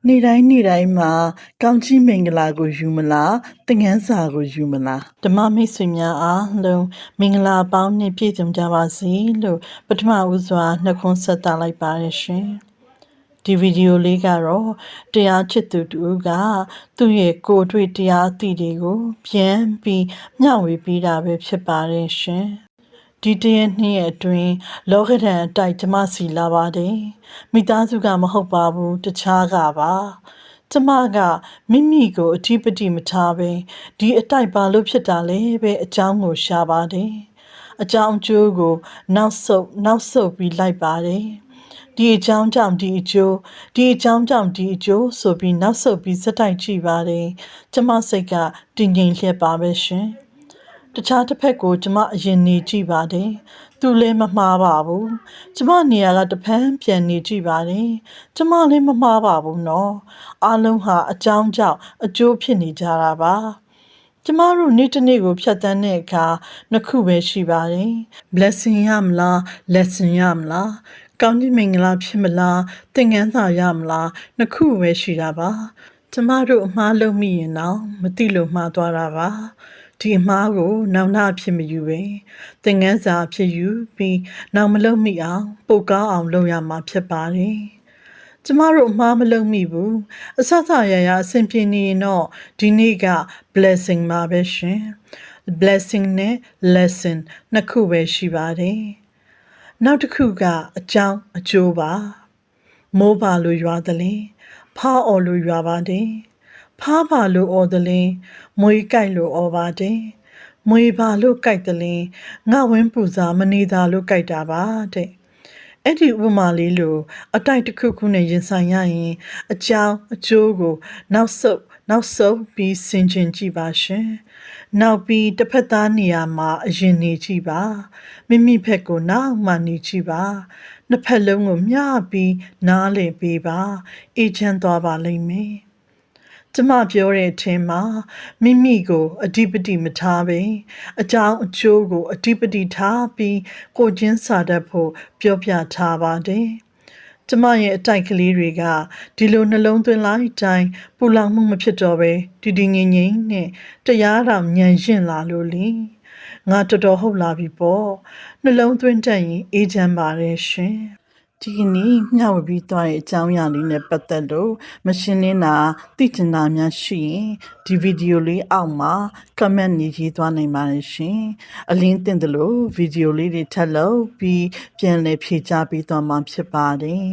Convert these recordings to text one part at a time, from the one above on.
နေ့တိုင်းမှာကောင်းချီးမင်္ဂလာကိုယူမလားသင်ခန်းစာကိုယူမလားဓမ္မမိတ်ဆွေများအားလုံးမင်္ဂလာပေါင်းနှင့်ပြည့်စုံကြပါစေလို့ပထမဦးစွာနှုတ်ခွန်းဆက်သလိုက်ပါရရှင်ဒီဗီဒီယိုလေးကတော့တရားချစ်သူတူကသူ့ရဲ့ကိုယ်တွေ့တရားအသည့်တွေကိုပြန်ပြီးမျှဝေပေးတာပဲဖြစ်ပါတယ်ရှင်ဒီတရက်နှစ်ရက်အတွင်းလောကဓာတ်အတိုက်ကျမစီလာပါတယ်မိသားစုကမဟုတ်ပါဘူးတခြားကပါကျမကမိမိကိုအထီးပတိမထားပဲဒီအတိုက်ပါလို့ဖြစ်တာလေပဲအကြောင်းကိုရှာပါတယ်အကြောင်းအကျိုးကိုနောက်ဆုတ်ပြီးလိုက်ပါတယ်ဒီအကြောင်းကြောင့်ဒီအကျိုးဒီအကြောင်းကြောင့်ဒီအကျိုးဆိုပြီးနောက်ဆုတ်ပြီးစက်တိုက်ကြည့်ပါတယ်ကျမစိတ်ကတည်ငြိမ်လျက်ပါပဲရှင်တခြားတစ်ဖက်ကိုကျမအရင်နေကြည့်ပါတယ်သူလည်းမမှားပါဘူးကျမနေရာကတဖန်ပြန်နေကြည့်ပါတယ်ကျမလည်းမမှားပါဘူးနော်အားလုံးဟာအကြောင်းကြောင့်အကျိုးဖြစ်နေကြတာပါကျမတို့နေ့တစ်နေ့ကိုဖြတ်သန်းတဲ့အခါနှစ်ခုပဲရှိပါတယ် blessing ရမလား lesson ရမလားကောင်းကြီးမင်္ဂလာဖြစ်မလားသင်ခန်းစာရမလားနှစ်ခုပဲရှိတာပါကျမတို့အမှားလုပ်မိရင်တော့မသိလို့မှားသွားတာပါဒီအမှားကိုနောင်နှအဖြစ်မယူပဲသင်ခန်းစာအဖြစ်ယူပြီးနောင်မလုပ်မိအောင်ပိုကောင်းအောင်လုပ်ရမှာဖြစ်ပါတယ်ကျမတို့အမှားမလုပ်မိဘူးအဆဆရရအဆင်ပြေနေရင်တော့ဒီနေ့က blessing ပါပဲရှင် blessing နဲ့ lesson နှစ်ခုပဲရှိပါတယ်နောက်တစ်ခုကအကြောင်းအကျိုးပါမိုးပါလို့ရွာသလဲဖားအော်လို့ရွာပါတယ်ဖားပါလို့အော်သလဲမွေးကြိုက်လို့အော်ပါတယ်မွေပါလို့ကြိုက်သလဲငါဝင်းပူစာမနေတာလို့ကြိုက်တာပါတဲ့အဲ့ဒီဥပမာလေးလိုအတိုက်တစ်ခုခုနဲ့ရင်ဆိုင်ရရင်အကြောင်းအကျိုးကိုနောက်ဆုတ်ပြီးဆင်ခြင်ကြည့်ပါရှင်နောက်ပြီးတစ်ဖက်သားနေရာမှာအရင်နေကြည့်ပါမိမိဘက်ကိုနောက်မှနေကြည့်ပါနှစ်ဖက်လုံးကိုမျှပြီးနားလည်ပေးပါအေးချမ်းသွားပါလိမ့်မယ်ကျမပြောတဲ့အထင်မှာမိမိကိုအဓိပတိမထားပဲအကြောင်းအကျိုးကိုအဓိပတိထားပြီးကိုချင်းစာတတ်ဖို့ပြောပြထားပါတယ်ကျမရဲ့အတိုက်ကလေးတွေကဒီလိုနှလုံးသွင်းလိုက်တိုင်းပူလောင်မှုမဖြစ်တော့ပဲတည်ငြိမ်နဲ့တရားတော်ဉာဏ်ရှင်လာလို့လေငါတော်တော်ဟုတ်လာပြီပေါ့နှလုံးသွင်းတတ်ရင်အေးချမ်းပါတယ်ရှင်ဒီကနေ့ညဝပြီးသွားတဲ့အကြောင်းအရာလေးနဲ့ပတ်သက်လို့မရှင်းလင်းတာသိချင်တာများရှိရင်ဒီဗီဒီယိုလေးအောက်မှာ comment ရေးသွားနိုင်ပါတယ်ရှင်အလင်းတင်တယ်လို့ဗီဒီယိုလေးတွေထပ်လုပ်ပြီးပြန်လည်ဖြည့်ချပေးသွားမှာဖြစ်ပါတယ်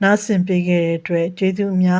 နားဆင်ပေးခဲ့တဲ့အတွက်ကျေးဇူးအများ